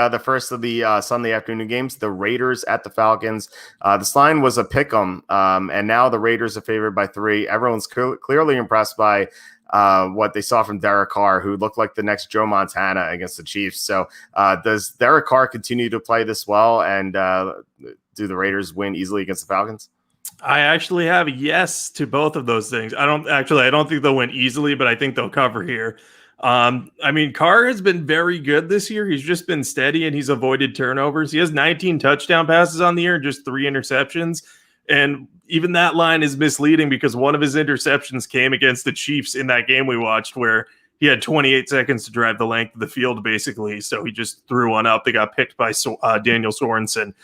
The first of the Sunday afternoon games, the Raiders at the Falcons. This line was a pick 'em, and now the Raiders are favored by 3. Everyone's clearly impressed by what they saw from Derek Carr, who looked like the next Joe Montana against the Chiefs. So does Derek Carr continue to play this well, and do the Raiders win easily against the Falcons? I actually have a yes to both of those things. I don't think they'll win easily, but I think they'll cover here. Carr has been very good this year. He's just been steady and he's avoided turnovers. He has 19 touchdown passes on the year and just 3 interceptions. And even that line is misleading because one of his interceptions came against the Chiefs in that game we watched where he had 28 seconds to drive the length of the field, basically. So he just threw one up. They got picked by Daniel Sorensen.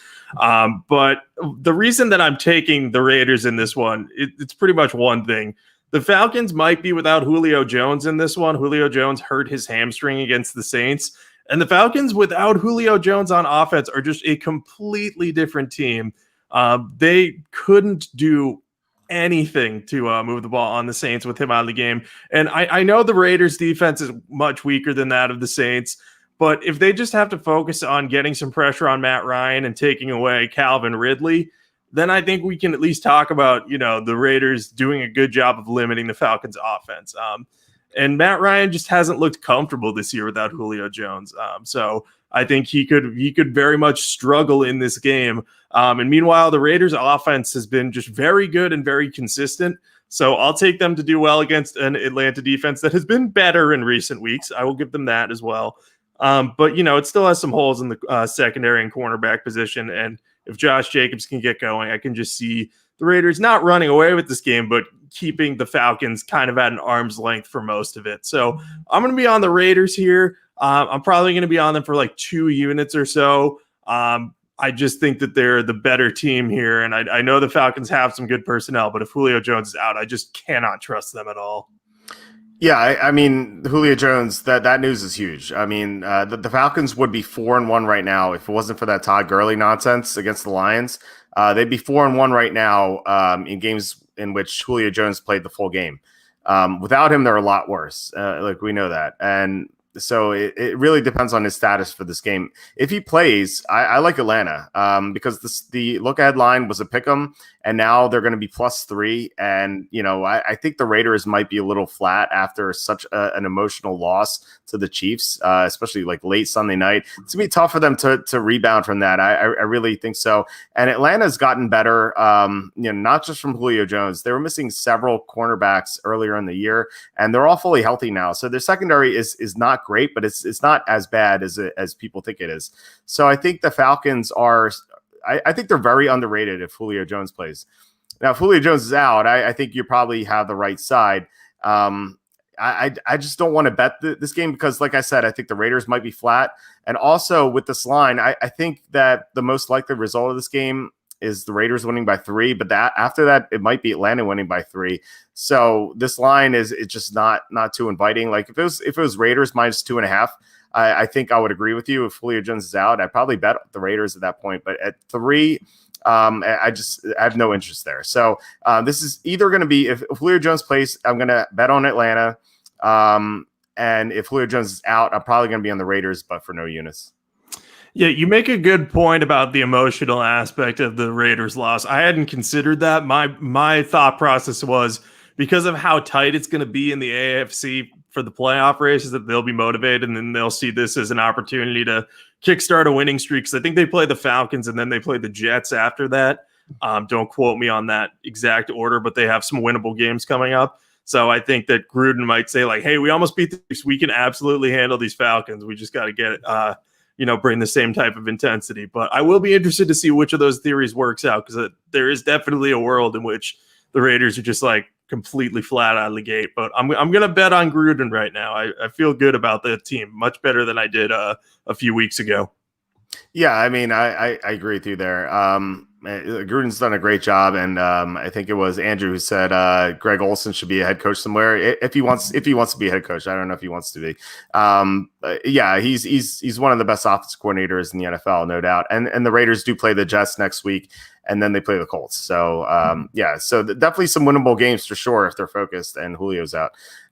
But the reason that I'm taking the Raiders in this one, it's pretty much one thing. The Falcons might be without Julio Jones in this one. Julio Jones hurt his hamstring against the Saints. And the Falcons without Julio Jones on offense are just a completely different team. They couldn't do anything to move the ball on the Saints with him out of the game. And I know the Raiders defense is much weaker than that of the Saints, but if they just have to focus on getting some pressure on Matt Ryan and taking away Calvin Ridley, then I think we can at least talk about, the Raiders doing a good job of limiting the Falcons offense. And Matt Ryan just hasn't looked comfortable this year without Julio Jones. So I think he could very much struggle in this game. And meanwhile, the Raiders offense has been just very good and very consistent. So I'll take them to do well against an Atlanta defense that has been better in recent weeks. I will give them that as well. But it still has some holes in the secondary and cornerback position. And if Josh Jacobs can get going, I can just see the Raiders not running away with this game, but keeping the Falcons kind of at an arm's length for most of it. So I'm going to be on the Raiders here. I'm probably going to be on them for like 2 units or so. I just think that they're the better team here. And I know the Falcons have some good personnel, but if Julio Jones is out, I just cannot trust them at all. Yeah, Julio Jones, that news is huge. The Falcons would be 4-1 right now if it wasn't for that Todd Gurley nonsense against the Lions. They'd be 4-1 right now in games in which Julio Jones played the full game. Without him, they're a lot worse. We know that. And so it really depends on his status for this game. If he plays, I like Atlanta because the look-ahead line was a pick 'em, and now they're going to be +3. And, I think the Raiders might be a little flat after such an emotional loss to the Chiefs, especially like late Sunday night. It's going to be tough for them to rebound from that. I really think so. And Atlanta's gotten better, not just from Julio Jones. They were missing several cornerbacks earlier in the year, and they're all fully healthy now. So their secondary is not great, but it's not as bad as people think it is. So I think the Falcons are I think they're very underrated if Julio Jones plays. Now, if Julio Jones is out, I think you probably have the right side. I just don't want to bet this game because, like I said, I think the Raiders might be flat. And also with this line, I think that the most likely result of this game is the Raiders winning by 3, but after that, it might be Atlanta winning by 3. So this line it's just not too inviting. Like if it was Raiders -2.5, I think I would agree with you. If Julio Jones is out, I'd probably bet the Raiders at that point. But at 3, I have no interest there. So this is either going to be if Julio Jones plays, I'm going to bet on Atlanta. And if Julio Jones is out, I'm probably going to be on the Raiders, but for no units. Yeah, you make a good point about the emotional aspect of the Raiders loss. I hadn't considered that. My thought process was because of how tight it's going to be in the AFC for the playoff races that they'll be motivated and then they'll see this as an opportunity to kickstart a winning streak. Because I think they play the Falcons and then they play the Jets after that. Don't quote me on that exact order, but they have some winnable games coming up. So I think that Gruden might say like, hey, we almost beat this. We can absolutely handle these Falcons. We just got to get it, bring the same type of intensity. But I will be interested to see which of those theories works out because there is definitely a world in which the Raiders are just like completely flat out of the gate. But I'm going to bet on Gruden right now. I feel good about the team, much better than I did a few weeks ago. Yeah, I agree with you there. Gruden's done a great job, and I think it was Andrew who said Greg Olson should be a head coach somewhere if he wants to be a head coach. I don't know if he wants to be. Yeah, he's one of the best offensive coordinators in the NFL, no doubt. And the Raiders do play the Jets next week, and then they play the Colts. So yeah, so definitely some winnable games for sure if they're focused and Julio's out.